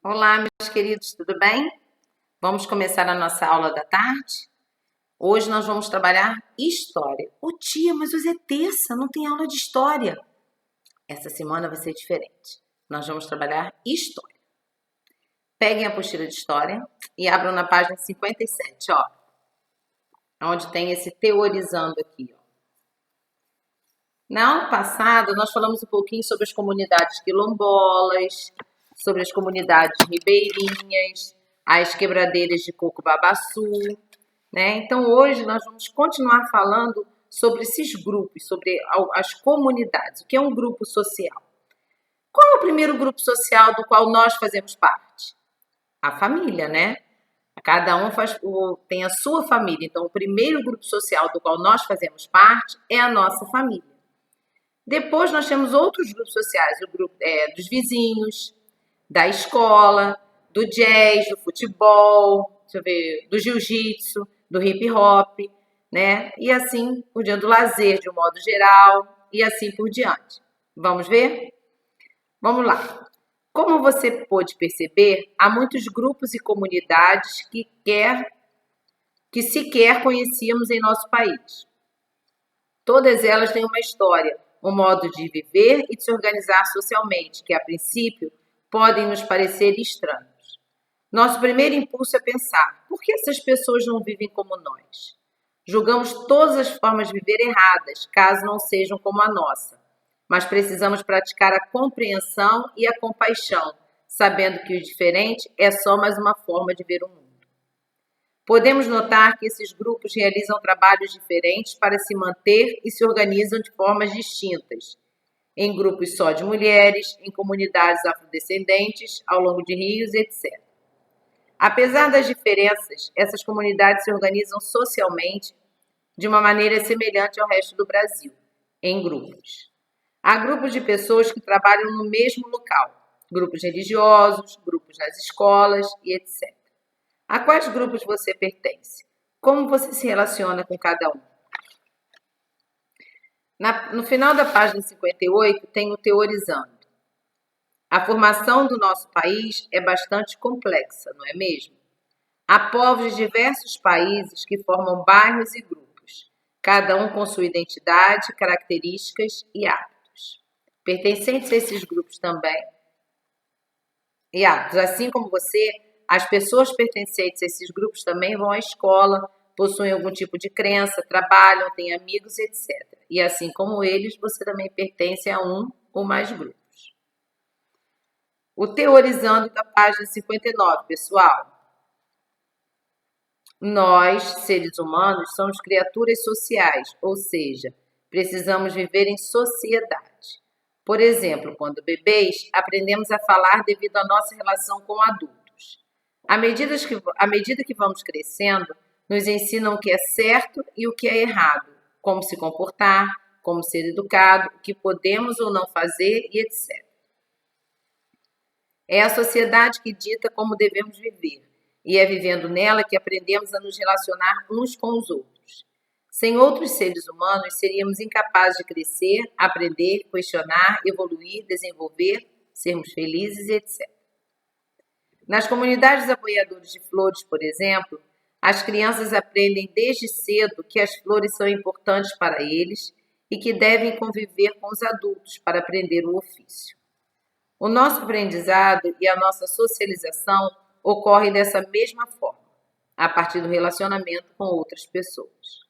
Olá, meus queridos, tudo bem? Vamos começar a nossa aula da tarde? Hoje nós vamos trabalhar história. Ô tia, mas hoje é terça, não tem aula de história. Essa semana vai ser diferente. Nós vamos trabalhar história. Peguem a apostila de história e abram na página 57, ó. Onde tem esse teorizando aqui, ó. Na aula passada, nós falamos um pouquinho sobre as comunidades quilombolas, sobre as comunidades ribeirinhas, as quebradeiras de coco-babaçu, né? Então, hoje nós vamos continuar falando sobre esses grupos, sobre as comunidades. O que é um grupo social? Qual é o primeiro grupo social do qual nós fazemos parte? A família, né? Cada um tem a sua família. Então, o primeiro grupo social do qual nós fazemos parte é a nossa família. Depois nós temos outros grupos sociais, o grupo dos vizinhos, da escola, do jazz, do futebol, deixa eu ver, do jiu-jitsu, do hip hop, né? E assim por diante, do lazer de um modo geral, e assim por diante. Vamos ver? Vamos lá. Como você pôde perceber, há muitos grupos e comunidades que sequer conhecíamos em nosso país. Todas elas têm uma história, um modo de viver e de se organizar socialmente, que a princípio podem nos parecer estranhos. Nosso primeiro impulso é pensar: por que essas pessoas não vivem como nós? Julgamos todas as formas de viver erradas, caso não sejam como a nossa. Mas precisamos praticar a compreensão e a compaixão, sabendo que o diferente é só mais uma forma de ver o mundo. Podemos notar que esses grupos realizam trabalhos diferentes para se manter e se organizam de formas distintas, em grupos só de mulheres, em comunidades afrodescendentes, ao longo de rios, etc. Apesar das diferenças, essas comunidades se organizam socialmente de uma maneira semelhante ao resto do Brasil, em grupos. Há grupos de pessoas que trabalham no mesmo local, grupos religiosos, grupos nas escolas e etc. A quais grupos você pertence? Como você se relaciona com cada um? No final da página 58 tem o teorizando. A formação do nosso país é bastante complexa, não é mesmo? Há povos de diversos países que formam bairros e grupos, cada um com sua identidade, características e hábitos. Pertencentes a esses grupos também, e hábitos, assim como você, as pessoas pertencentes a esses grupos também vão à escola, possuem algum tipo de crença, trabalham, têm amigos, etc. E assim como eles, você também pertence a um ou mais grupos. O teorizando da página 59, pessoal. Nós, seres humanos, somos criaturas sociais, ou seja, precisamos viver em sociedade. Por exemplo, quando bebês, aprendemos a falar devido à nossa relação com adultos. À medida que vamos crescendo, nos ensinam o que é certo e o que é errado, como se comportar, como ser educado, o que podemos ou não fazer e etc. É a sociedade que dita como devemos viver, e é vivendo nela que aprendemos a nos relacionar uns com os outros. Sem outros seres humanos, seríamos incapazes de crescer, aprender, questionar, evoluir, desenvolver, sermos felizes, etc. Nas comunidades apoiadoras de flores, por exemplo, as crianças aprendem desde cedo que as flores são importantes para eles e que devem conviver com os adultos para aprender o ofício. O nosso aprendizado e a nossa socialização ocorrem dessa mesma forma, a partir do relacionamento com outras pessoas.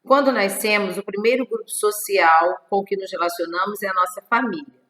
Quando nascemos, o primeiro grupo social com que nos relacionamos é a nossa família.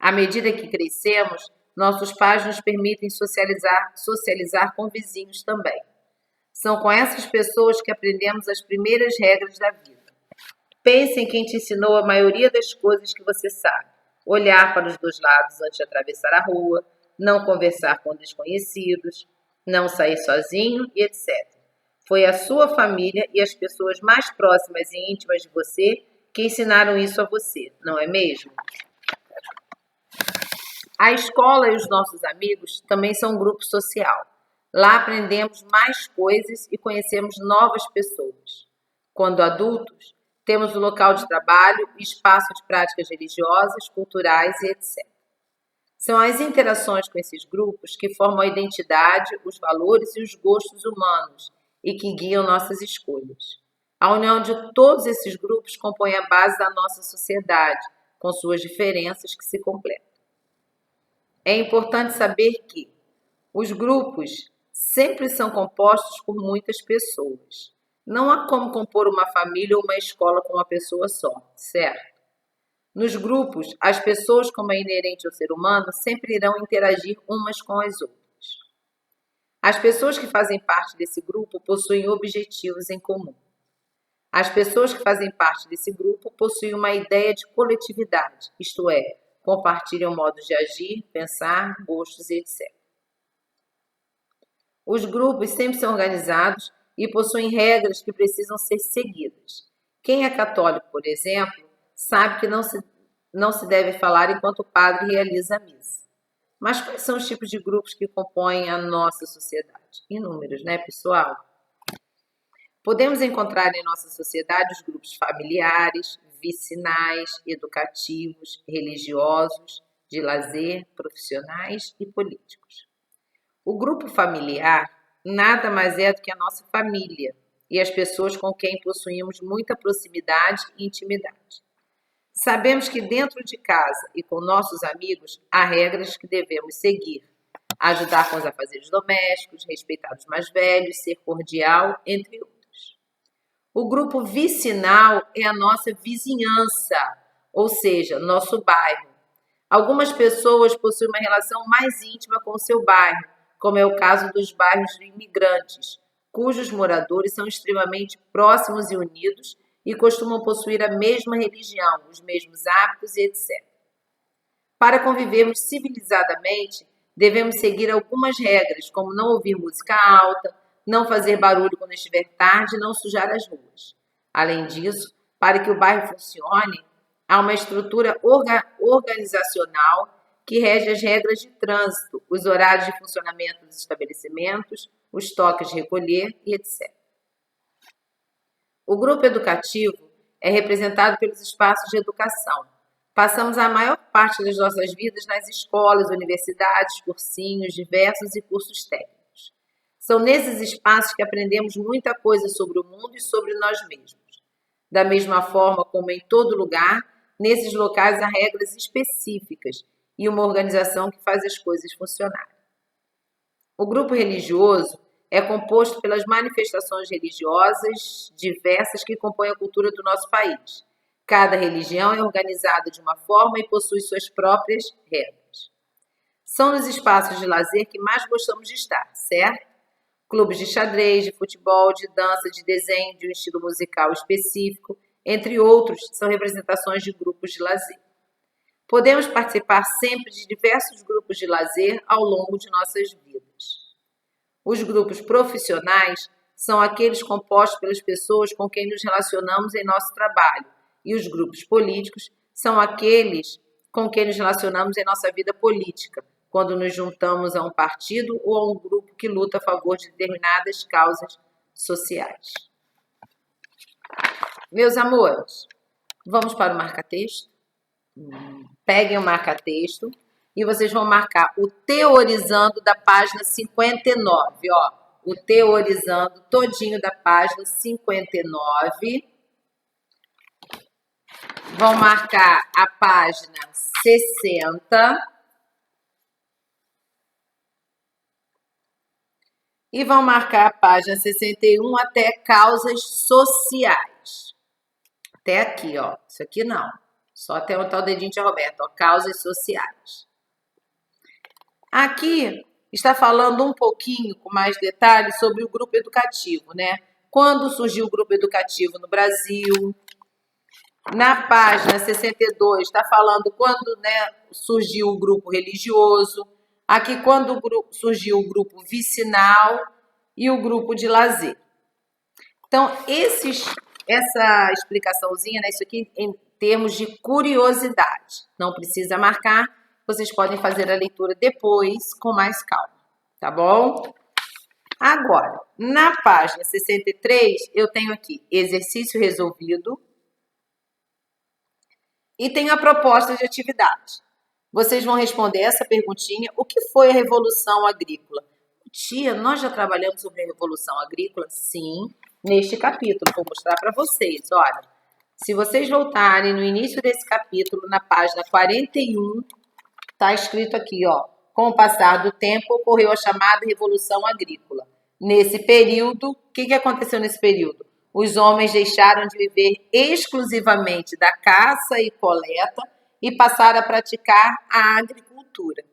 À medida que crescemos, nossos pais nos permitem socializar com vizinhos também. São com essas pessoas que aprendemos as primeiras regras da vida. Pense em quem te ensinou a maioria das coisas que você sabe. Olhar para os dois lados antes de atravessar a rua, não conversar com desconhecidos, não sair sozinho e etc. Foi a sua família e as pessoas mais próximas e íntimas de você que ensinaram isso a você, não é mesmo? A escola e os nossos amigos também são um grupo social. Lá aprendemos mais coisas e conhecemos novas pessoas. Quando adultos, temos o local de trabalho e espaço de práticas religiosas, culturais e etc. São as interações com esses grupos que formam a identidade, os valores e os gostos humanos e que guiam nossas escolhas. A união de todos esses grupos compõe a base da nossa sociedade, com suas diferenças que se completam. É importante saber que os grupos sempre são compostos por muitas pessoas. Não há como compor uma família ou uma escola com uma pessoa só, certo? Nos grupos, as pessoas, como é inerente ao ser humano, sempre irão interagir umas com as outras. As pessoas que fazem parte desse grupo possuem objetivos em comum. As pessoas que fazem parte desse grupo possuem uma ideia de coletividade, isto é, compartilham modos de agir, pensar, gostos e etc. Os grupos sempre são organizados e possuem regras que precisam ser seguidas. Quem é católico, por exemplo, sabe que não se deve falar enquanto o padre realiza a missa. Mas quais são os tipos de grupos que compõem a nossa sociedade? Inúmeros, né, pessoal? Podemos encontrar em nossa sociedade os grupos familiares, vicinais, educativos, religiosos, de lazer, profissionais e políticos. O grupo familiar nada mais é do que a nossa família e as pessoas com quem possuímos muita proximidade e intimidade. Sabemos que dentro de casa e com nossos amigos há regras que devemos seguir. Ajudar com os afazeres domésticos, respeitar os mais velhos, ser cordial, entre outros. O grupo vicinal é a nossa vizinhança, ou seja, nosso bairro. Algumas pessoas possuem uma relação mais íntima com o seu bairro, como é o caso dos bairros de imigrantes, cujos moradores são extremamente próximos e unidos e costumam possuir a mesma religião, os mesmos hábitos e etc. Para convivermos civilizadamente, devemos seguir algumas regras, como não ouvir música alta, não fazer barulho quando estiver tarde e não sujar as ruas. Além disso, para que o bairro funcione, há uma estrutura organizacional que rege as regras de trânsito, os horários de funcionamento dos estabelecimentos, os toques de recolher e etc. O grupo educativo é representado pelos espaços de educação. Passamos a maior parte das nossas vidas nas escolas, universidades, cursinhos diversos e cursos técnicos. São nesses espaços que aprendemos muita coisa sobre o mundo e sobre nós mesmos. Da mesma forma como em todo lugar, nesses locais há regras específicas e uma organização que faz as coisas funcionarem. O grupo religioso é composto pelas manifestações religiosas diversas que compõem a cultura do nosso país. Cada religião é organizada de uma forma e possui suas próprias regras. São nos espaços de lazer que mais gostamos de estar, certo? Clubes de xadrez, de futebol, de dança, de desenho, de um estilo musical específico, entre outros, são representações de grupos de lazer. Podemos participar sempre de diversos grupos de lazer ao longo de nossas vidas. Os grupos profissionais são aqueles compostos pelas pessoas com quem nos relacionamos em nosso trabalho, e os grupos políticos são aqueles com quem nos relacionamos em nossa vida política, quando nos juntamos a um partido ou a um grupo que luta a favor de determinadas causas sociais. Meus amores, vamos para o marca-texto? Peguem o marca-texto e vocês vão marcar o teorizando da página 59, ó. O teorizando todinho da página 59. Vão marcar a página 60. E vão marcar a página 61 até causas sociais. Até aqui, ó. Isso aqui não. Só até onde está o dedinho de Roberto, ó. Causas sociais. Aqui está falando um pouquinho, com mais detalhes, sobre o grupo educativo, né? Quando surgiu o grupo educativo no Brasil. Na página 62 está falando quando, né, surgiu o grupo religioso. Aqui, quando surgiu o grupo vicinal e o grupo de lazer. Então, essa explicaçãozinha, né, isso aqui em termos de curiosidade. Não precisa marcar, vocês podem fazer a leitura depois, com mais calma, tá bom? Agora, na página 63, eu tenho aqui exercício resolvido e tenho a proposta de atividade. Vocês vão responder essa perguntinha. O que foi a Revolução Agrícola? Tia, nós já trabalhamos sobre a Revolução Agrícola? Sim, neste capítulo. Vou mostrar para vocês. Olha, se vocês voltarem no início desse capítulo, na página 41, está escrito aqui, ó. Com o passar do tempo, ocorreu a chamada Revolução Agrícola. Nesse período, o que aconteceu nesse período? Os homens deixaram de viver exclusivamente da caça e coleta e passaram a praticar a agricultura.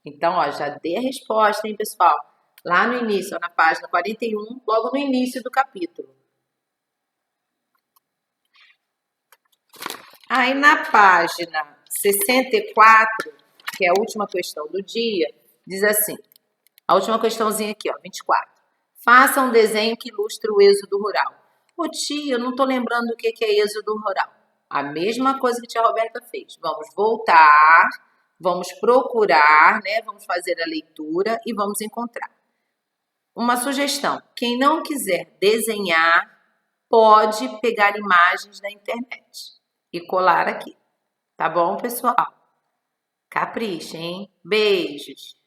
Então, ó, já dei a resposta, hein, pessoal? Lá no início, ó, na página 41, logo no início do capítulo. Aí na página 64, que é a última questão do dia, diz assim, a última questãozinha aqui, ó, 24. Faça um desenho que ilustre o êxodo rural. Ô tia, eu não tô lembrando o que é êxodo rural. A mesma coisa que a tia Roberta fez. Vamos voltar, vamos procurar, né? Vamos fazer a leitura e vamos encontrar. Uma sugestão, quem não quiser desenhar, pode pegar imagens da internet e colar aqui. Tá bom, pessoal? Capricha, hein? Beijos!